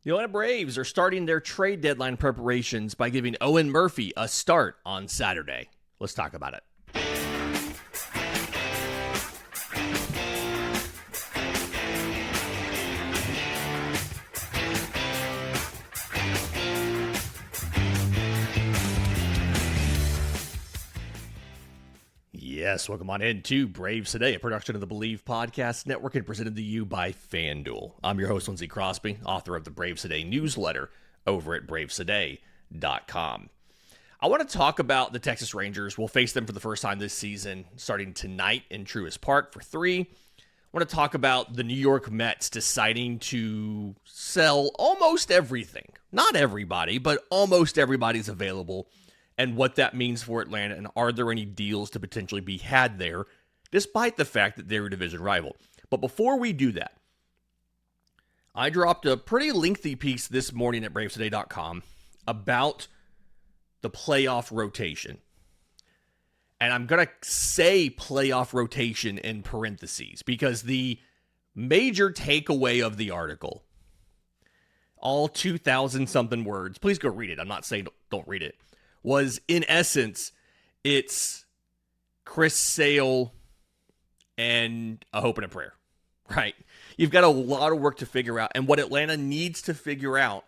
The Atlanta Braves are starting their trade deadline preparations by giving Owen Murphy a start on Saturday. Let's talk about it. Yes, welcome on into Braves Today, a production of the Believe Podcast Network and presented to you by FanDuel. I'm your host, Lindsey Crosby, author of the Braves Today newsletter over at bravestoday.com. I want to talk about the Texas Rangers. We'll face them for the first time this season, starting tonight in Truist Park for 3. I want to talk about the New York Mets deciding to sell almost everything. Not everybody, but almost everybody's available, and what that means for Atlanta, and are there any deals to potentially be had there, despite the fact that they're a division rival. But before we do that, I dropped a pretty lengthy piece this morning at bravestoday.com about the playoff rotation. And I'm going to say playoff rotation in parentheses, because the major takeaway of the article, all 2,000-something words, please go read it, I'm not saying don't read it, was, in essence, it's Chris Sale and a hope and a prayer, right? You've got a lot of work to figure out, and what Atlanta needs to figure out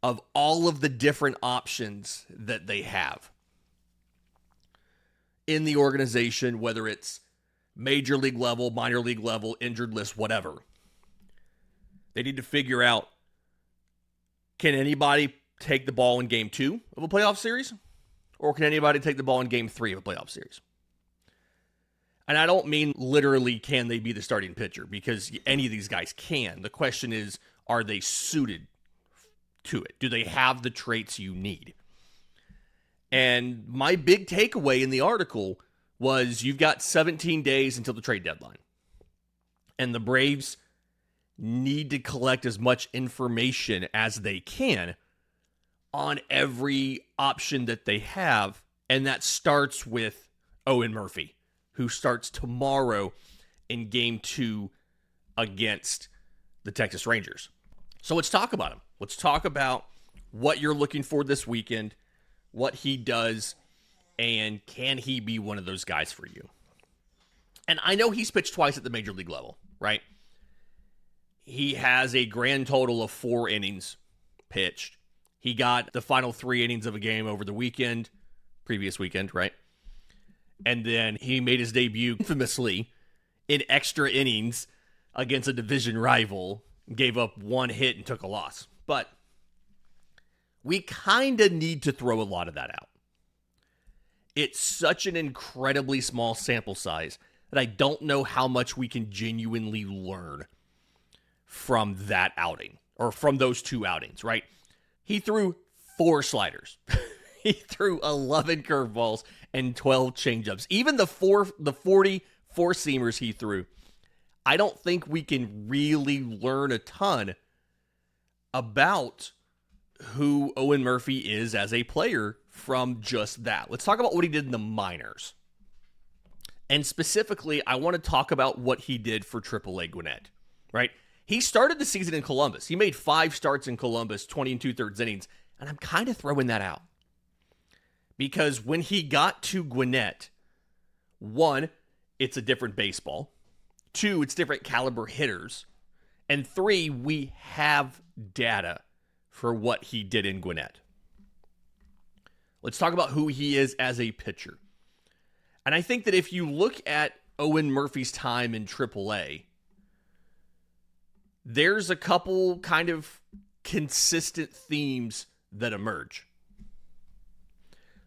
of all of the different options that they have in the organization, whether it's major league level, minor league level, injured list, whatever. They need to figure out, can anybody take the ball in game 2 of a playoff series? Or can anybody take the ball in game 3 of a playoff series? And I don't mean literally can they be the starting pitcher, because any of these guys can. The question is, are they suited to it? Do they have the traits you need? And my big takeaway in the article was, you've got 17 days until the trade deadline. And the Braves need to collect as much information as they can on every option that they have, and that starts with Owen Murphy, who starts tomorrow in game 2 against the Texas Rangers. So let's talk about him. Let's talk about what you're looking for this weekend, what he does, and can he be one of those guys for you? And I know he's pitched twice at the major league level, right? He has a grand total of 4 innings pitched. He got the final 3 innings of a game over the previous weekend, right? And then he made his debut infamously in extra innings against a division rival, gave up 1 hit and took a loss. But we kind of need to throw a lot of that out. It's such an incredibly small sample size that I don't know how much we can genuinely learn from that outing, or from those 2 outings, right? He threw 4 sliders. He threw 11 curveballs and 12 changeups. Even the 40 four-seamers he threw, I don't think we can really learn a ton about who Owen Murphy is as a player from just that. Let's talk about what he did in the minors. And specifically, I want to talk about what he did for AAA Gwinnett, right? He started the season in Columbus. He made 5 starts in Columbus, 20 2/3 innings, and I'm kind of throwing that out. Because when he got to Gwinnett, 1, it's a different baseball. 2, it's different caliber hitters. And 3, we have data for what he did in Gwinnett. Let's talk about who he is as a pitcher. And I think that if you look at Owen Murphy's time in AAA, there's a couple kind of consistent themes that emerge.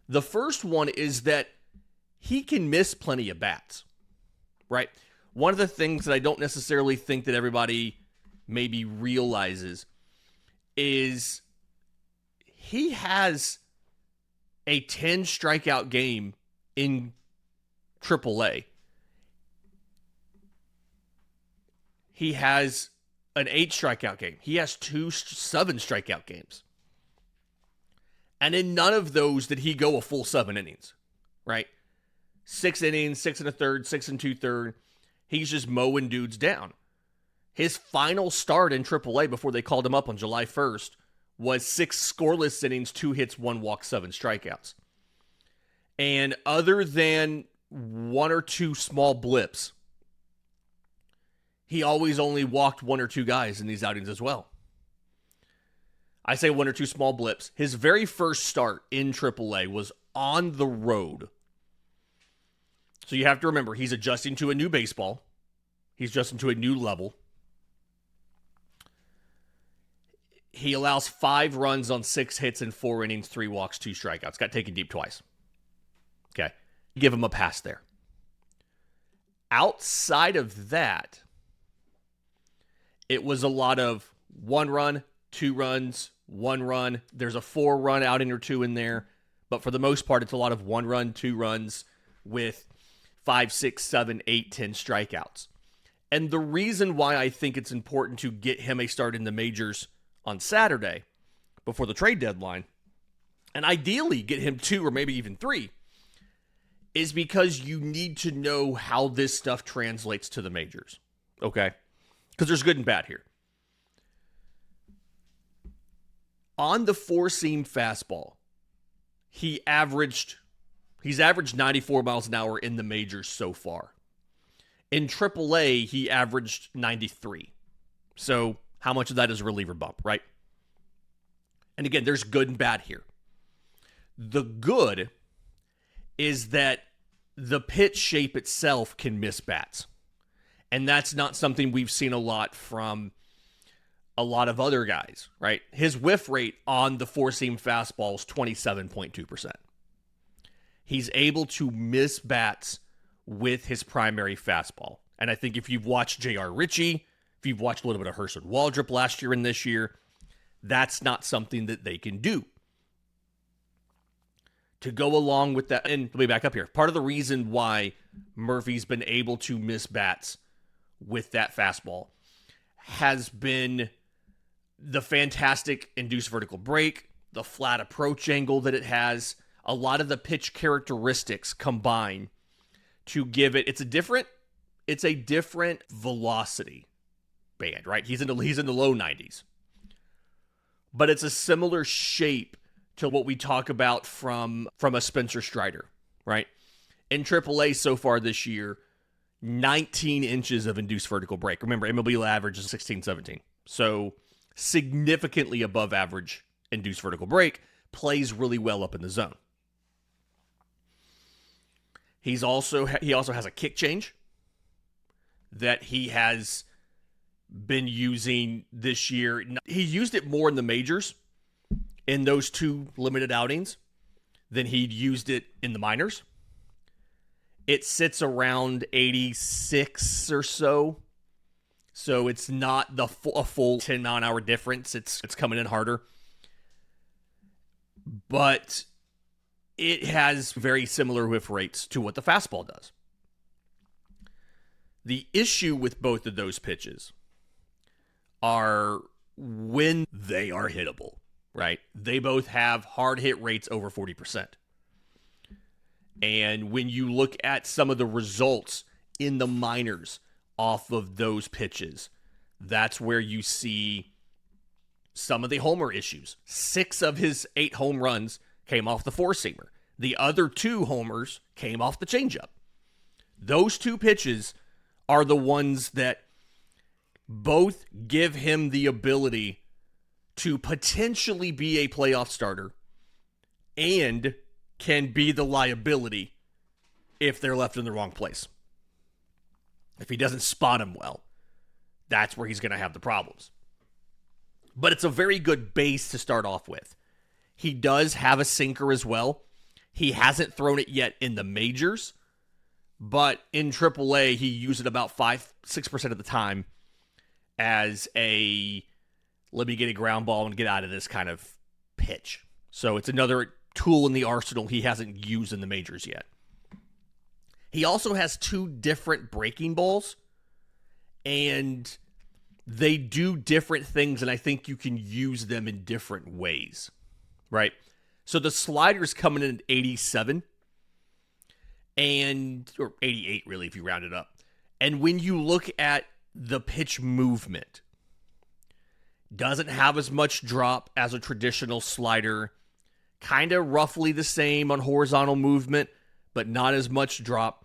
The first one is that he can miss plenty of bats, right? One of the things that I don't necessarily think that everybody maybe realizes is he has a 10 strikeout game in AAA. He has an 8 strikeout game. He has 2 7 strikeout games. And in none of those did he go a full 7 innings, right? 6 innings, 6 1/3, 6 2/3. He's just mowing dudes down. His final start in AAA before they called him up on July 1st was 6 scoreless innings, 2 hits, 1 walk, 7 strikeouts. And other than 1 or 2 small blips, he always only walked 1 or 2 guys in these outings as well. I say 1 or 2 small blips. His very first start in AAA was on the road. So you have to remember, he's adjusting to a new baseball. He's adjusting to a new level. He allows 5 runs on 6 hits in 4 innings, 3 walks, 2 strikeouts. Got taken deep twice. Okay. Give him a pass there. Outside of that, it was a lot of 1 run, 2 runs, 1 run. There's a 4-run outing or 2 in there. But for the most part, it's a lot of 1 run, 2 runs with 5, 6, 7, 8, 10 strikeouts. And the reason why I think it's important to get him a start in the majors on Saturday before the trade deadline, and ideally get him 2 or maybe even 3, is because you need to know how this stuff translates to the majors. Okay? Because there's good and bad here. On the 4-seam fastball, he's averaged 94 miles an hour in the majors so far. In AAA, he averaged 93. So how much of that is a reliever bump, right? And again, there's good and bad here. The good is that the pitch shape itself can miss bats. And that's not something we've seen a lot from a lot of other guys, right? His whiff rate on the 4-seam fastball is 27.2%. He's able to miss bats with his primary fastball. And I think if you've watched J.R. Ritchie, if you've watched a little bit of Herschel Waldrop last year and this year, that's not something that they can do. To go along with that, and let me back up here. Part of the reason why Murphy's been able to miss bats with that fastball has been the fantastic induced vertical break, the flat approach angle that it has. A lot of the pitch characteristics combine to give it, it's a different velocity band, right? He's in the low 90s. But it's a similar shape to what we talk about from a Spencer Strider, right? In AAA so far this year, 19 inches of induced vertical break. Remember, MLB average is 16, 17. So significantly above average induced vertical break, plays really well up in the zone. He also has a kick change that he has been using this year. He used it more in the majors in those 2 limited outings than he'd used it in the minors. It sits around 86 or so. So it's not a full 10-mile-an-hour difference. It's coming in harder. But it has very similar whiff rates to what the fastball does. The issue with both of those pitches are when they are hittable, right? They both have hard hit rates over 40%. And when you look at some of the results in the minors off of those pitches, that's where you see some of the homer issues. 6 of his 8 home runs came off the 4-seamer. The other 2 homers came off the changeup. Those 2 pitches are the ones that both give him the ability to potentially be a playoff starter and can be the liability if they're left in the wrong place. If he doesn't spot him well, that's where he's going to have the problems. But it's a very good base to start off with. He does have a sinker as well. He hasn't thrown it yet in the majors, but in AAA, he used it about 5-6% of the time as a let me get a ground ball and get out of this kind of pitch. So it's another tool in the arsenal he hasn't used in the majors yet. He also has 2 different breaking balls, and they do different things, and I think you can use them in different ways, right? So the slider's coming in at 87, or 88 really if you round it up. And when you look at the pitch movement. Doesn't have as much drop as a traditional slider. Kind of roughly the same on horizontal movement, but not as much drop.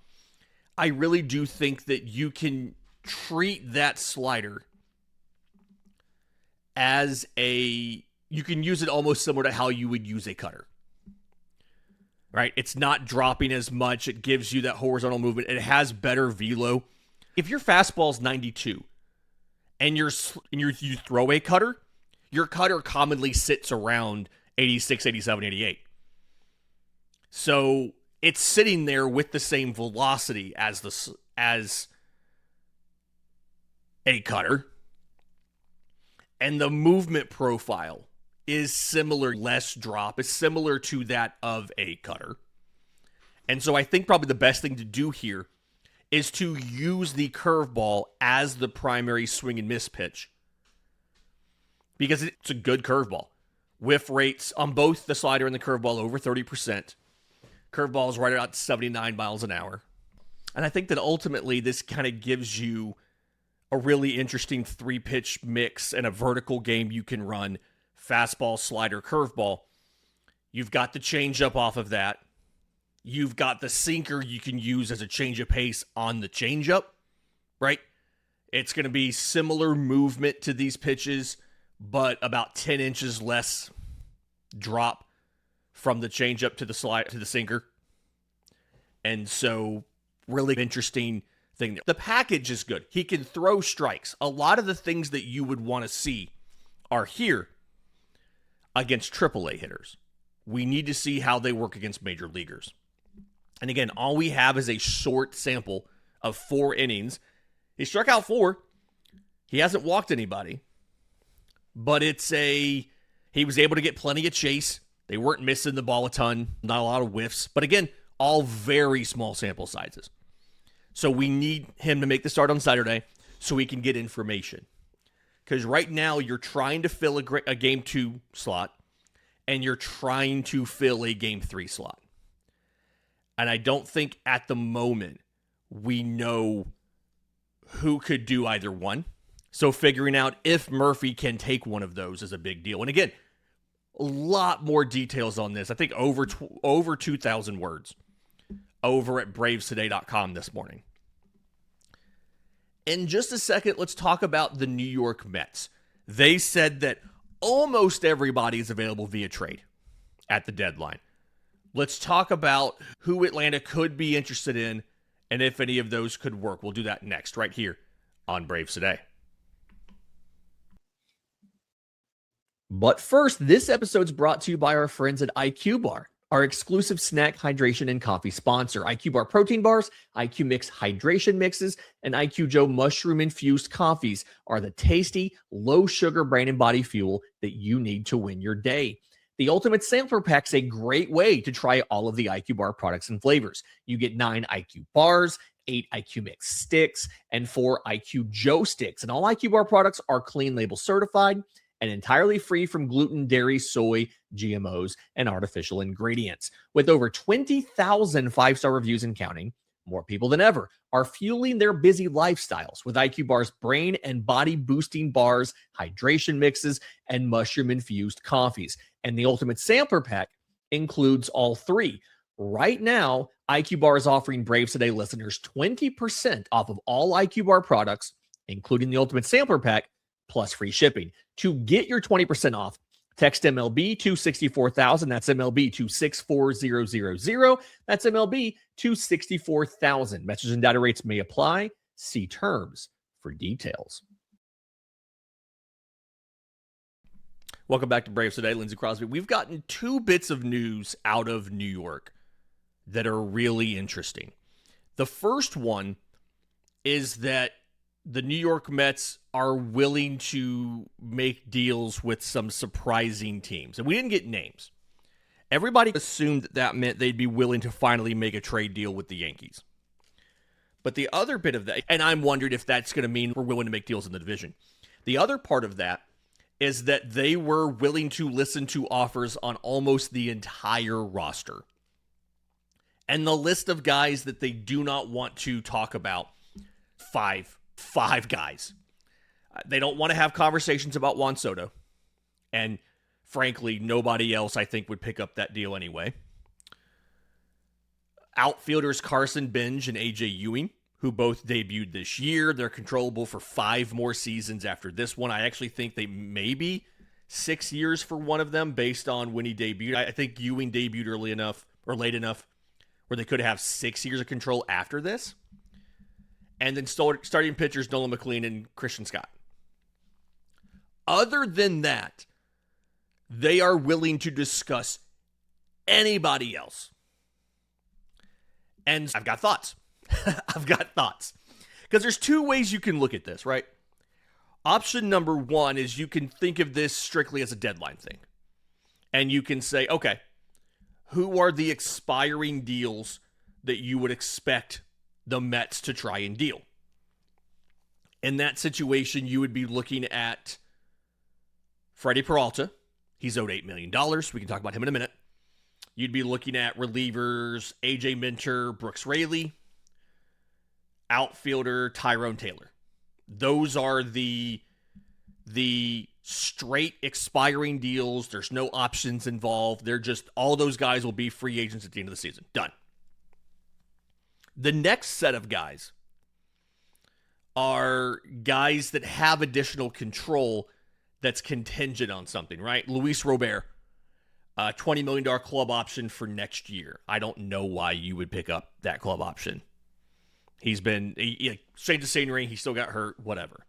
I really do think that you can treat that slider as you can use it almost similar to how you would use a cutter. Right? It's not dropping as much. It gives you that horizontal movement. It has better velo. If your fastball's 92 and you throw a cutter, your cutter commonly sits around 86, 87, 88. So it's sitting there with the same velocity as a cutter. And the movement profile is similar, less drop, is similar to that of a cutter. And so I think probably the best thing to do here is to use the curveball as the primary swing and miss pitch. Because it's a good curveball. Whiff rates on both the slider and the curveball over 30%. Curveball is right around 79 miles an hour. And I think that ultimately this kind of gives you a really interesting 3-pitch mix and a vertical game you can run. Fastball, slider, curveball. You've got the changeup off of that. You've got the sinker you can use as a change of pace on the changeup, right? It's going to be similar movement to these pitches, but about 10 inches less drop from the changeup to the sinker. And so, really interesting thing. The package is good. He can throw strikes. A lot of the things that you would want to see are here against AAA hitters. We need to see how they work against major leaguers. And again, all we have is a short sample of 4 innings. He struck out 4. He hasn't walked anybody. But he was able to get plenty of chase. They weren't missing the ball a ton. Not a lot of whiffs. But again, all very small sample sizes. So we need him to make the start on Saturday so we can get information. Because right now you're trying to fill a Game 2 slot and you're trying to fill a Game 3 slot. And I don't think at the moment we know who could do either one. So figuring out if Murphy can take one of those is a big deal. And again, a lot more details on this. I think over 2,000 words over at bravestoday.com this morning. In just a second, let's talk about the New York Mets. They said that almost everybody is available via trade at the deadline. Let's talk about who Atlanta could be interested in and if any of those could work. We'll do that next, right here on Braves Today. But first, this episode's brought to you by our friends at IQ Bar, our exclusive snack, hydration, and coffee sponsor. IQ Bar protein bars, IQ Mix hydration mixes, and IQ Joe mushroom-infused coffees are the tasty, low-sugar brain and body fuel that you need to win your day. The Ultimate Sampler Pack's a great way to try all of the IQ Bar products and flavors. You get 9 IQ bars, 8 IQ Mix sticks, and 4 IQ Joe sticks. And all IQ Bar products are clean label certified and entirely free from gluten, dairy, soy, GMOs, and artificial ingredients. With over 20,000 5-star reviews and counting, more people than ever are fueling their busy lifestyles with IQ Bar's brain and body boosting bars, hydration mixes, and mushroom-infused coffees. And the Ultimate Sampler Pack includes all 3. Right now, IQ Bar is offering Braves Today listeners 20% off of all IQ Bar products, including the Ultimate Sampler Pack, plus free shipping. To get your 20% off, text MLB to 64,000. That's MLB to 64000. That's MLB to 64,000. Message and data rates may apply. See terms for details. Welcome back to Braves Today. Lindsey Crosby. We've gotten 2 bits of news out of New York that are really interesting. The first one is that the New York Mets are willing to make deals with some surprising teams. And we didn't get names. Everybody assumed that that meant they'd be willing to finally make a trade deal with the Yankees. But the other bit of that, and I'm wondering if that's going to mean we're willing to make deals in the division. The other part of that is that they were willing to listen to offers on almost the entire roster. And the list of guys that they do not want to talk about, 5 5 guys. They don't want to have conversations about Juan Soto. And frankly, nobody else, I think, would pick up that deal anyway. Outfielders Carson Bench and A.J. Ewing, who both debuted this year. They're controllable for 5 more seasons after this one. I actually think they may be 6 years for one of them based on when he debuted. I think Ewing debuted early enough or late enough where they could have 6 years of control after this. And then starting pitchers Nolan McLean and Christian Scott. Other than that, they are willing to discuss anybody else. And I've got thoughts. Because there's 2 ways you can look at this, right? Option number 1 is you can think of this strictly as a deadline thing. And you can say, okay, who are the expiring deals that you would expect the Mets to try and deal? In that situation, you would be looking at Freddy Peralta. He's owed $8 million. We can talk about him in a minute. You'd be looking at relievers A.J. Minter, Brooks Raley, outfielder Tyrone Taylor. Those are the straight expiring deals. There's no options involved. They're just, all those guys will be free agents at the end of the season. Done. The next set of guys are guys that have additional control that's contingent on something, right? Luis Robert, $20 million club option for next year. I don't know why you would pick up that club option. He's been, strange to scenery, he still got hurt, whatever.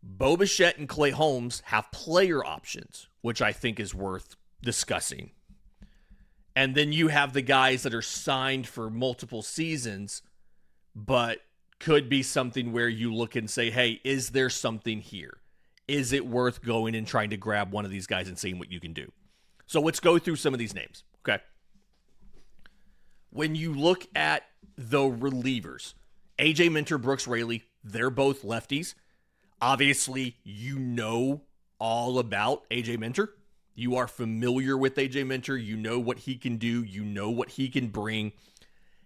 Bo Bichette and Clay Holmes have player options, which I think is worth discussing. And then you have the guys that are signed for multiple seasons, but could be something where you look and say, hey, is there something here? Is it worth going and trying to grab one of these guys and seeing what you can do? So let's go through some of these names, okay? When you look at the relievers, A.J. Minter, Brooks Raley, they're both lefties. Obviously, you know all about A.J. Minter. You are familiar with A.J. Minter. You know what he can do. You know what he can bring.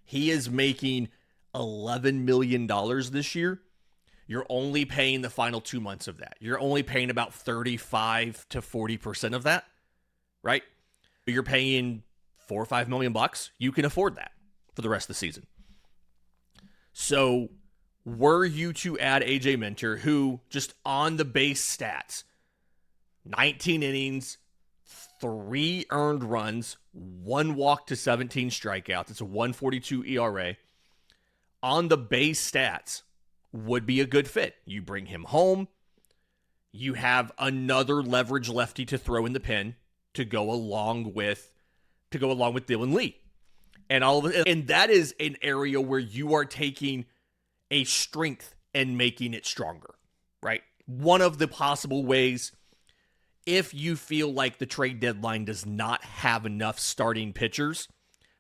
He is making $11 million this year. You're only paying the final 2 months of that. You're only paying about 35 to 40% of that, right? You're paying $4 or $5 million bucks. You can afford that for the rest of the season. So were you to add A.J. Minter, who just on the base stats, 19 innings, 3 earned runs, 1 walk to 17 strikeouts. It's a 1.42 ERA. On the base stats, would be a good fit. You bring him home. You have another leverage lefty to throw in the pen to go along with Dylan Lee. And that is an area where you are taking a strength and making it stronger, right? One of the possible ways, if you feel like the trade deadline does not have enough starting pitchers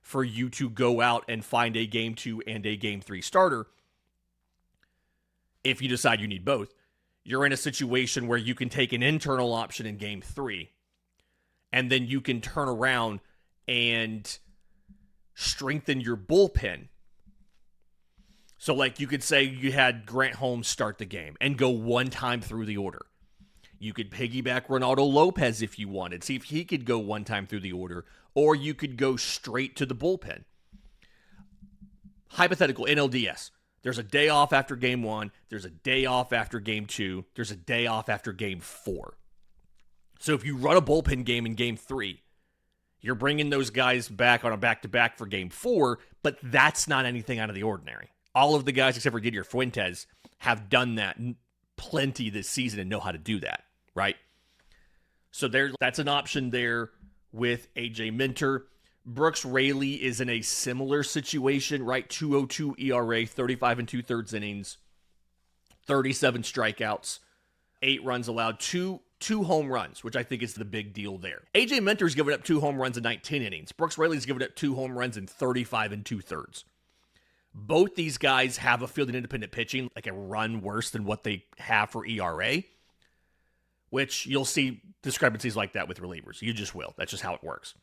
for you to go out and find a game 2 and a game 3 starter, if you decide you need both, you're in a situation where you can take an internal option in game 3, and then you can turn around and strengthen your bullpen. So like you could say you had Grant Holmes start the game and go one time through the order. You could piggyback Ronaldo Lopez if you wanted, see if he could go one time through the order, or you could go straight to the bullpen. Hypothetical NLDS. There's a day off after game 1. There's a day off after game 2. There's a day off after game 4. So if you run a bullpen game in game 3, you're bringing those guys back on a back-to-back for game 4, but that's not anything out of the ordinary. All of the guys except for Didier Fuentes have done that plenty this season and know how to do that, right? So that's an option there with A.J. Minter. Brooks Raley is in a similar situation, right? 2.02 ERA, 35 2/3 innings, 37 strikeouts, 8 runs allowed, two home runs, which I think is the big deal there. A.J. Minter's given up 2 home runs in 19 innings. Brooks Raley's given up 2 home runs in 35 2/3. Both these guys have a fielding independent pitching, like a run worse than what they have for ERA, which you'll see discrepancies like that with relievers. You just will. That's just how it works.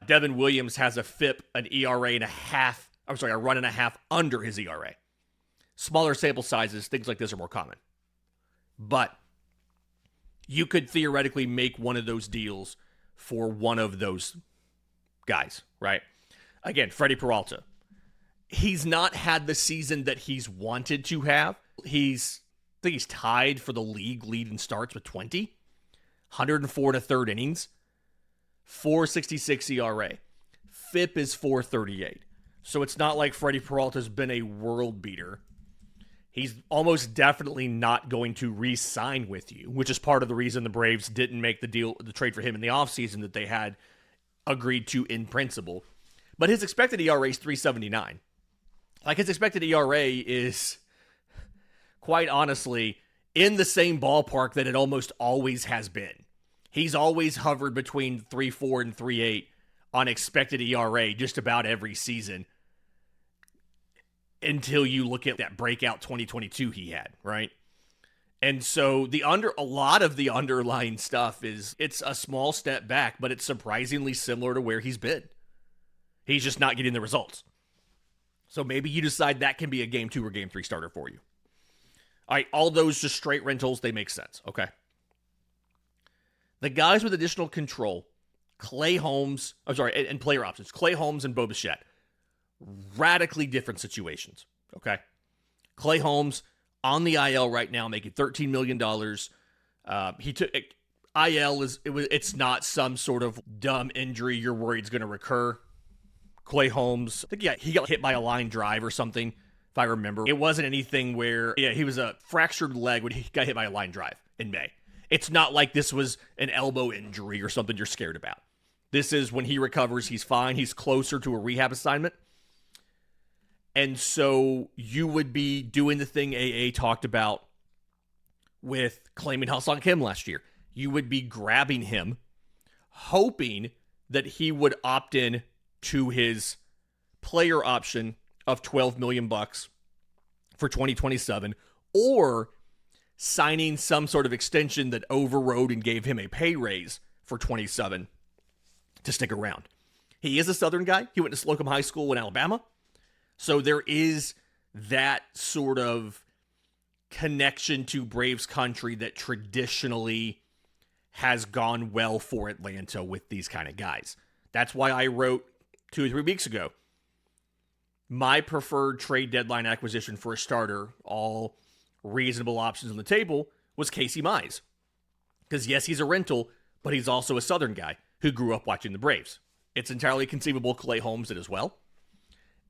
Devin Williams has a FIP, an ERA and a half, a run and a half under his ERA. Smaller sample sizes, things like this are more common. But you could theoretically make one of those deals for one of those guys, right? Again, Freddy Peralta. He's not had the season that he's wanted to have. I think he's tied for the league lead in starts with 20. 104 to third innings. 4.66 ERA. FIP is 4.38. So it's not like Freddy Peralta's been a world beater. He's almost definitely not going to re-sign with you, which is part of the reason the Braves didn't make the trade for him in the offseason that they had agreed to in principle. But his expected ERA is 3.79. Like, his expected ERA is, quite honestly, in the same ballpark that it almost always has been. He's always hovered between 3.4 and 3.8 on expected ERA just about every season, until you look at that breakout 2022 he had, right? And so a lot of the underlying stuff it's a small step back, but it's surprisingly similar to where he's been. He's just not getting the results. So maybe you decide that can be a game 2 or game 3 starter for you. All right, all those just straight rentals, they make sense, okay? The guys with additional control, and player options, Clay Holmes and Bo Bichette. Radically different situations, okay? Clay Holmes on the IL right now, making $13 million. He took IL it's not some sort of dumb injury you're worried is going to recur. Clay Holmes, I think he got hit by a line drive or something, if I remember. It wasn't anything where, he was a fractured leg when he got hit by a line drive in May. It's not like this was an elbow injury or something you're scared about. This is when he recovers, he's fine. He's closer to a rehab assignment. And so you would be doing the thing AA talked about with claiming Ha-Seong Kim last year. You would be grabbing him, hoping that he would opt in to his player option of $12 million for 2027, or signing some sort of extension that overrode and gave him a pay raise for 27 to stick around. He is a Southern guy. He went to Slocum High School in Alabama. So there is that sort of connection to Braves country that traditionally has gone well for Atlanta with these kind of guys. That's why I wrote 2 or 3 weeks ago, my preferred trade deadline acquisition for a starter, all reasonable options on the table, was Casey Mize. Because yes, he's a rental, but he's also a Southern guy who grew up watching the Braves. It's entirely conceivable Clay Holmes did as well.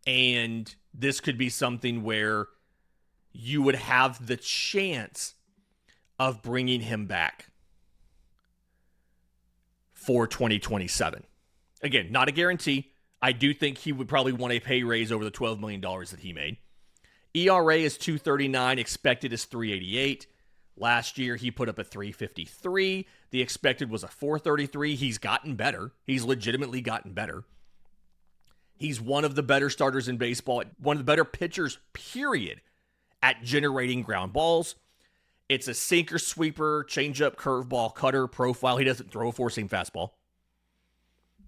And this could be something where you would have the chance of bringing him back for 2027. Again, not a guarantee. I do think he would probably want a pay raise over the $12 million that he made. ERA is 2.39, expected is 3.88. Last year, he put up a 3.53. The expected was a 4.33. He's gotten better. He's legitimately gotten better. He's one of the better starters in baseball, one of the better pitchers, period, at generating ground balls. It's a sinker, sweeper, changeup, curveball, cutter profile. He doesn't throw a four-seam fastball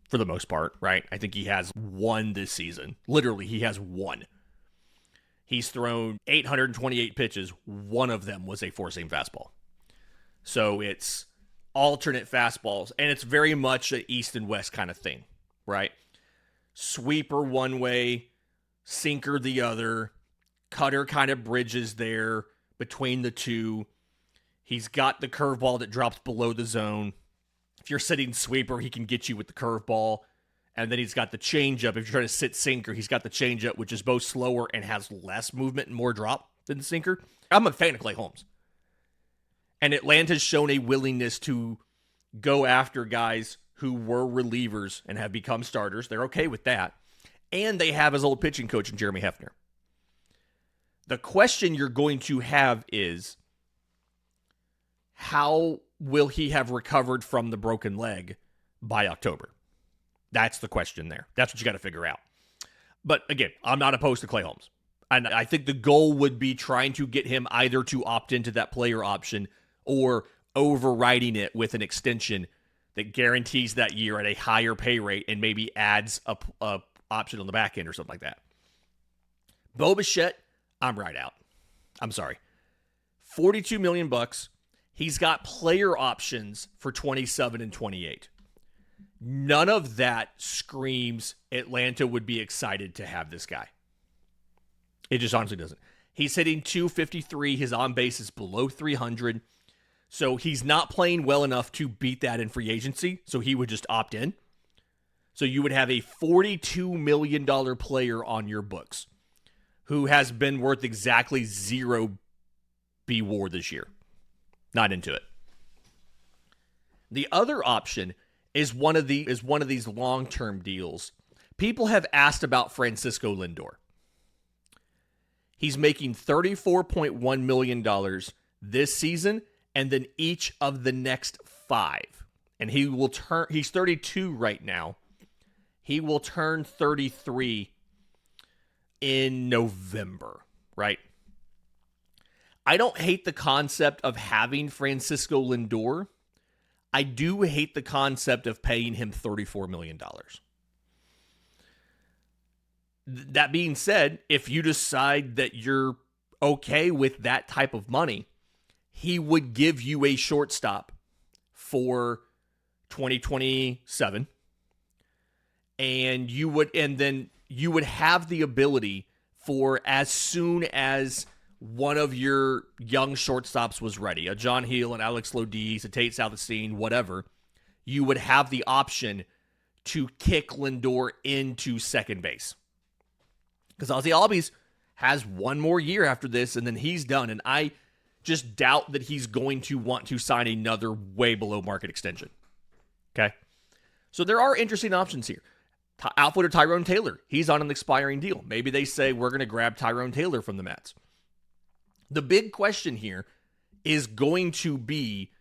for the most part, right? I think he has one this season. Literally, he has one. He's thrown 828 pitches. One of them was a four-seam fastball. So it's alternate fastballs, and it's very much an east and west kind of thing, right? Sweeper one way, sinker the other. Cutter kind of bridges there between the two. He's got the curveball that drops below the zone. If you're sitting sweeper, he can get you with the curveball. And then he's got the changeup. If you're trying to sit sinker, he's got the changeup, which is both slower and has less movement and more drop than the sinker. I'm a fan of Clay Holmes. And Atlanta's shown a willingness to go after guys who were relievers and have become starters. They're okay with that. And they have his old pitching coach in Jeremy Hefner. The question you're going to have is, how will he have recovered from the broken leg by October? That's the question there. That's what you got to figure out. But again, I'm not opposed to Clay Holmes. And I think the goal would be trying to get him either to opt into that player option or overriding it with an extension that guarantees that year at a higher pay rate and maybe adds a option on the back end or something like that. Bo Bichette, I'm right out. I'm sorry. $42 million bucks. He's got player options for 27 and 28. None of that screams Atlanta would be excited to have this guy. It just honestly doesn't. He's hitting .253. His on base is below 300. So he's not playing well enough to beat that in free agency. So he would just opt in. So you would have a $42 million player on your books who has been worth exactly zero B-WAR this year. Not into it. The other option is one of these long-term deals. People have asked about Francisco Lindor. He's making $34.1 million this season and then each of the next 5. And he's 32 right now. He will turn 33 in November, right? I don't hate the concept of having Francisco Lindor. I do hate the concept of paying him $34 million. That being said, if you decide that you're okay with that type of money, he would give you a shortstop for 2027. And then you would have the ability for as soon as one of your young shortstops was ready, a John Heel, an Alex Lodis, a Tate Southstein, whatever, you would have the option to kick Lindor into second base. Because Ozzy Albies has one more year after this, and then he's done. And I just doubt that he's going to want to sign another way below market extension. Okay? So there are interesting options here. Outfielder Tyrone Taylor, he's on an expiring deal. Maybe they say we're going to grab Tyrone Taylor from the Mets. The big question here is going to be,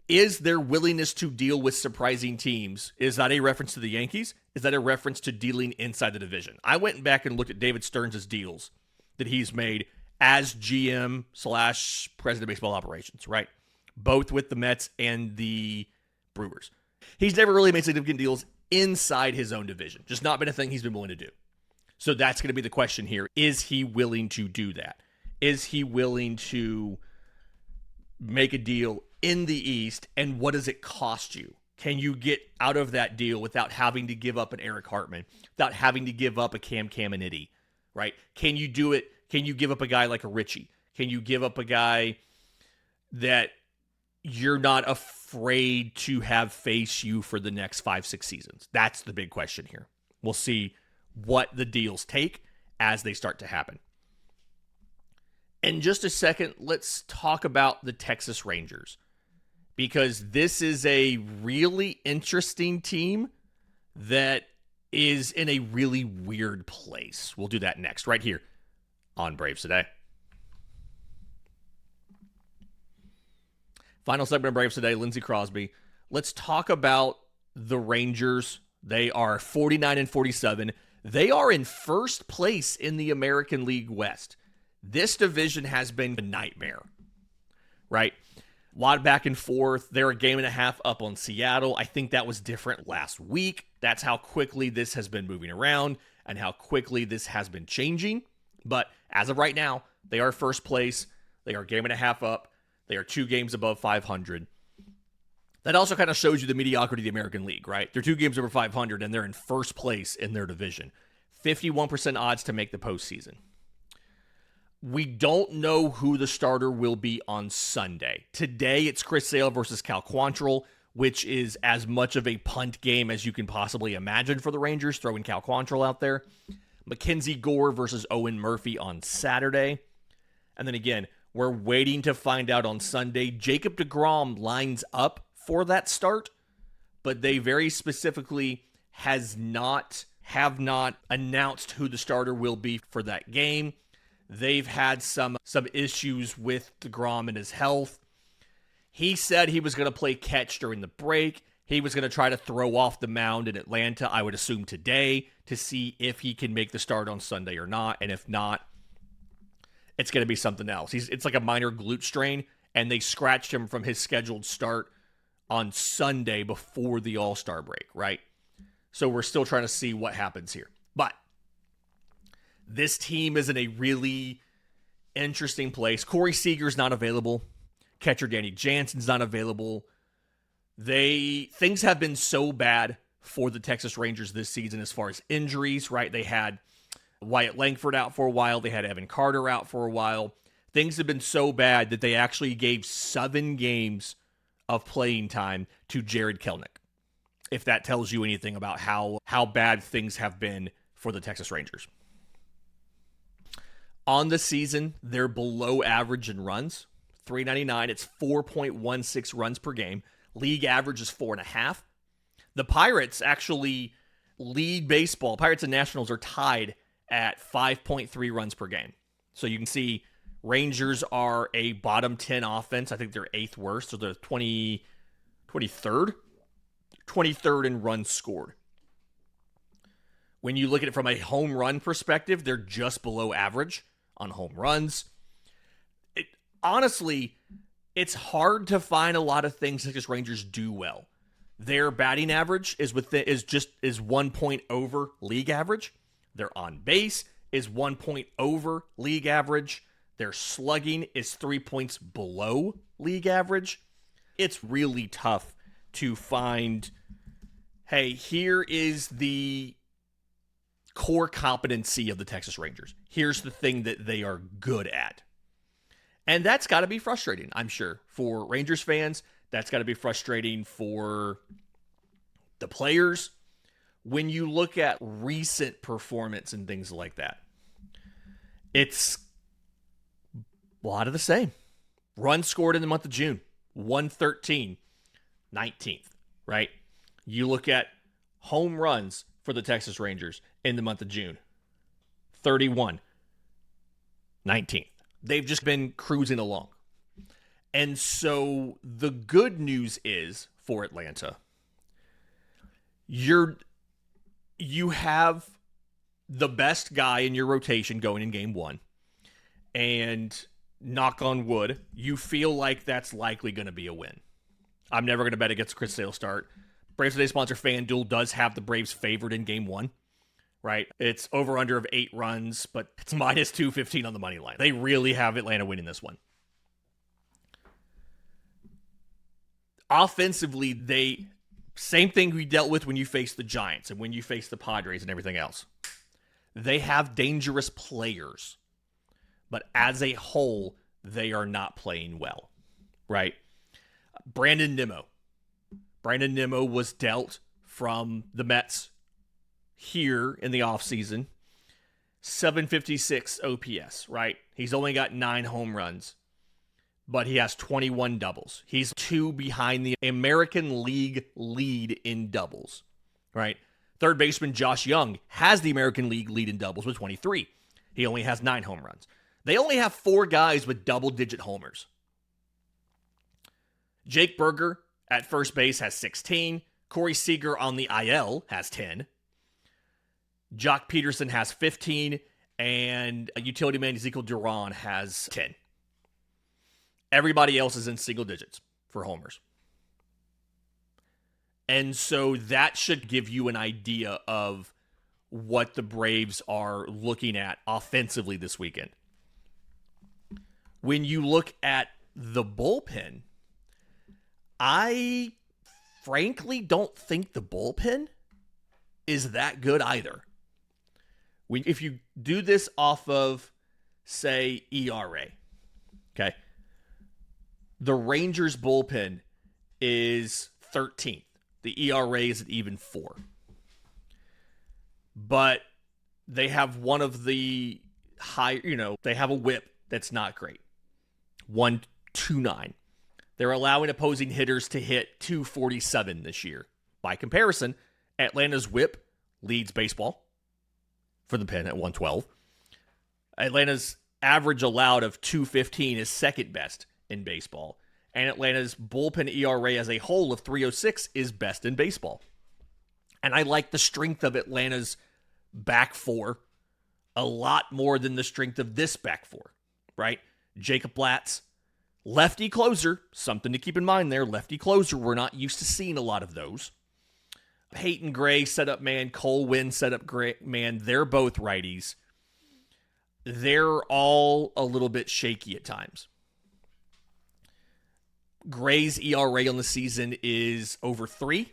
is their willingness to deal with surprising teams, is that a reference to the Yankees? Is that a reference to dealing inside the division? I went back and looked at David Stearns' deals that he's made as GM/president of baseball operations, right? Both with the Mets and the Brewers. He's never really made significant deals inside his own division. Just not been a thing he's been willing to do. So that's going to be the question here. Is he willing to do that? Is he willing to make a deal in the East? And what does it cost you? Can you get out of that deal without having to give up an Eric Hartman, without having to give up a Cam Caminiti, right? Can you do it? Can you give up a guy like a Richie? Can you give up a guy that you're not afraid to have face you for the next 5-6 seasons? That's the big question here. We'll see what the deals take as they start to happen. In just a second, let's talk about the Texas Rangers, because this is a really interesting team that is in a really weird place. We'll do that next, right here on Braves Today. Final segment of Braves Today, Lindsey Crosby. Let's talk about the Rangers. They are 49 and 47. They are in first place in the American League West. This division has been a nightmare, right? A lot of back and forth. They're a game and a half up on Seattle. I think that was different last week. That's how quickly this has been moving around and how quickly this has been changing. But as of right now, they are first place. They are a game and a half up. They are 2 games above 500. That also kind of shows you the mediocrity of the American League, right? They're 2 games over 500, and they're in first place in their division. 51% odds to make the postseason. We don't know who the starter will be on Sunday. Today, it's Chris Sale versus Cal Quantrill, which is as much of a punt game as you can possibly imagine for the Rangers, throwing Cal Quantrill out there. Mackenzie Gore versus Owen Murphy on Saturday. And then again, we're waiting to find out on Sunday. Jacob deGrom lines up for that start, but they very specifically have not announced who the starter will be for that game. They've had some issues with deGrom and his health. He said he was going to play catch during the break. He was going to try to throw off the mound in Atlanta, I would assume today, to see if he can make the start on Sunday or not. And if not, it's going to be something else. It's like a minor glute strain, and they scratched him from his scheduled start on Sunday before the All-Star break, right? So we're still trying to see what happens here. But This team is in a really interesting place. Corey Seager's not available. Catcher Danny Jansen's not available. Things have been so bad for the Texas Rangers this season as far as injuries, right? They had Wyatt Langford out for a while. They had Evan Carter out for a while. Things have been so bad that they actually gave 7 games of playing time to Jared Kelenic, if that tells you anything about how bad things have been for the Texas Rangers. On the season, they're below average in runs. 399, it's 4.16 runs per game. League average is 4.5. The Pirates actually lead baseball. Pirates and Nationals are tied at 5.3 runs per game. So you can see Rangers are a bottom 10 offense. I think they're 8th worst, so they're 23rd in runs scored. When you look at it from a home run perspective, they're just below average on home runs. Honestly, it's hard to find a lot of things Texas Rangers do well. Their batting average is 1 point over league average. Their on base is 1 point over league average. Their slugging is 3 points below league average. It's really tough to find, hey, here is the core competency of the Texas Rangers. Here's the thing that they are good at. And that's got to be frustrating, I'm sure, for Rangers fans. That's got to be frustrating for the players when you look at recent performance and things like that. It's a lot of the same. Runs scored in the month of June, 113, 19th, right? You look at home runs for the Texas Rangers in the month of June, 31, 19th. They've just been cruising along. And so the good news is for Atlanta, you have the best guy in your rotation going in game 1. And knock on wood, you feel like that's likely going to be a win. I'm never going to bet against Chris Sale start. Braves Today sponsor FanDuel does have the Braves favored in game 1. Right? It's over under of 8 runs, but it's minus 215 on the money line. They really have Atlanta winning this one. Offensively, same thing we dealt with when you face the Giants and when you face the Padres and everything else. They have dangerous players, but as a whole, they are not playing well. Right? Brandon Nimmo was dealt from the Mets here in the offseason, 756 OPS, right? He's only got 9 home runs, but he has 21 doubles. He's 2 behind the American League lead in doubles, right? Third baseman Josh Young has the American League lead in doubles with 23. He only has 9 home runs. They only have 4 guys with double-digit homers. Jake Berger at first base has 16. Corey Seager on the IL has 10. Jock Peterson has 15, and utility man Ezekiel Duran has 10. Everybody else is in single digits for homers. And so that should give you an idea of what the Braves are looking at offensively this weekend. When you look at the bullpen, I frankly don't think the bullpen is that good either. If you do this off of, say, ERA, okay, the Rangers bullpen is 13th. The ERA is at even 4. But they have one of the high, they have a whip that's not great. 1.29. They're allowing opposing hitters to hit 247 this year. By comparison, Atlanta's whip leads baseball for the pen at 112. Atlanta's average allowed of 215 is second best in baseball. And Atlanta's bullpen ERA as a whole of 3.06 is best in baseball. And I like the strength of Atlanta's back 4 a lot more than the strength of this back 4, right? Jacob Latz, lefty closer, something to keep in mind there. Lefty closer, we're not used to seeing a lot of those. Peyton Gray, setup man. Cole Winn, setup man. They're both righties. they're all a little bit shaky at times. Gray's ERA on the season is over 3.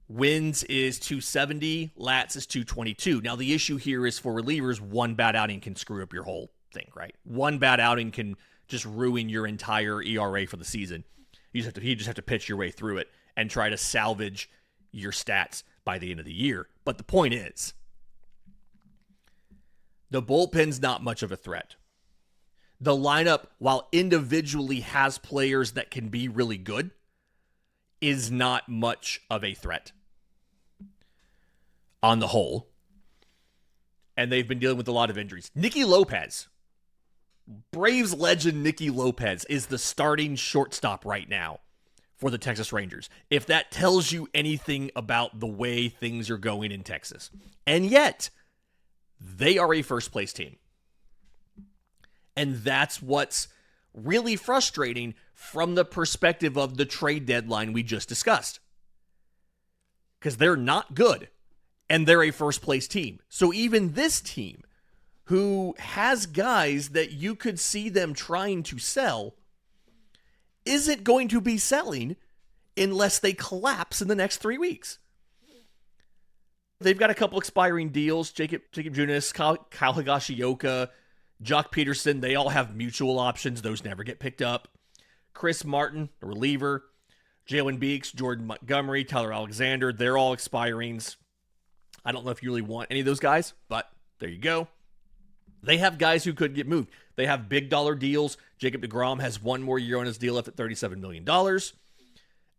Wins is 270. Lat's is 222. Now, the issue here is for relievers, one bad outing can screw up your whole thing, right? One bad outing can just ruin your entire ERA for the season. You just have to pitch your way through it and try to salvage your stats by the end of the year. But the point is, the bullpen's not much of a threat. The lineup, while individually has players that can be really good, is not much of a threat on the whole. And they've been dealing with a lot of injuries. Nicky Lopez, Braves legend Nicky Lopez, is the starting shortstop right now for the Texas Rangers. If that tells you anything about the way things are going in Texas. And yet, they are a first-place team. And that's what's really frustrating from the perspective of the trade deadline we just discussed. Because they're not good, and they're a first-place team. So even this team, who has guys that you could see them trying to sell, isn't going to be selling unless they collapse in the next 3 weeks. They've got a couple expiring deals. Jacob Junis, Kyle Higashioka, Jock Peterson, they all have mutual options. Those never get picked up. Chris Martin, the reliever. Jalen Beeks, Jordan Montgomery, Tyler Alexander, they're all expirings. I don't know if you really want any of those guys, but there you go. They have guys who could get moved. They have big dollar deals. Jacob deGrom has one more year on his deal left at $37 million.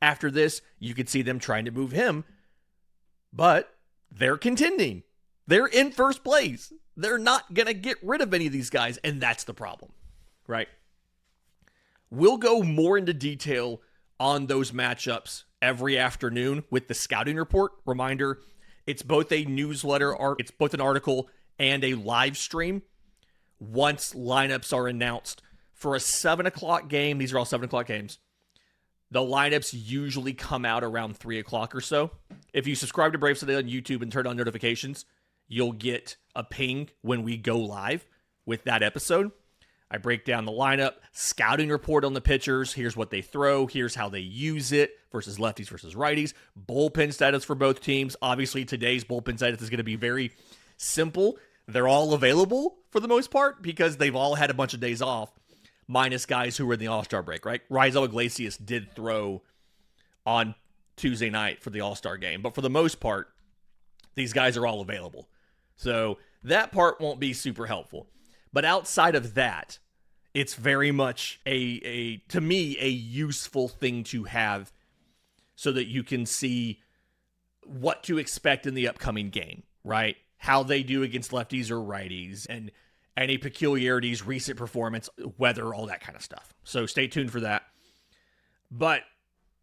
After this, you could see them trying to move him, but they're contending. They're in first place. They're not going to get rid of any of these guys, and that's the problem, right? We'll go more into detail on those matchups every afternoon with the scouting report. Reminder, it's both a newsletter, it's both an article and a live stream once lineups are announced. For a 7 o'clock game, these are all 7 o'clock games, the lineups usually come out around 3 o'clock or so. If you subscribe to Braves Today on YouTube and turn on notifications, you'll get a ping when we go live with that episode. I break down the lineup, scouting report on the pitchers. Here's what they throw. Here's how they use it versus lefties versus righties. Bullpen status for both teams. Obviously, today's bullpen status is going to be very simple. They're all available for the most part because they've all had a bunch of days off, minus guys who were in the All-Star break, right? Rizal Iglesias did throw on Tuesday night for the All-Star game, but for the most part, these guys are all available. So that part won't be super helpful. But outside of that, it's very much to me, a useful thing to have so that you can see what to expect in the upcoming game, right? How they do against lefties or righties and any peculiarities, recent performance, weather, all that kind of stuff. So stay tuned for that. But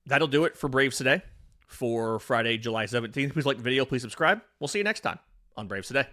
that'll do it for Braves Today for Friday, July 17th. Please like the video. Please subscribe. We'll see you next time on Braves Today.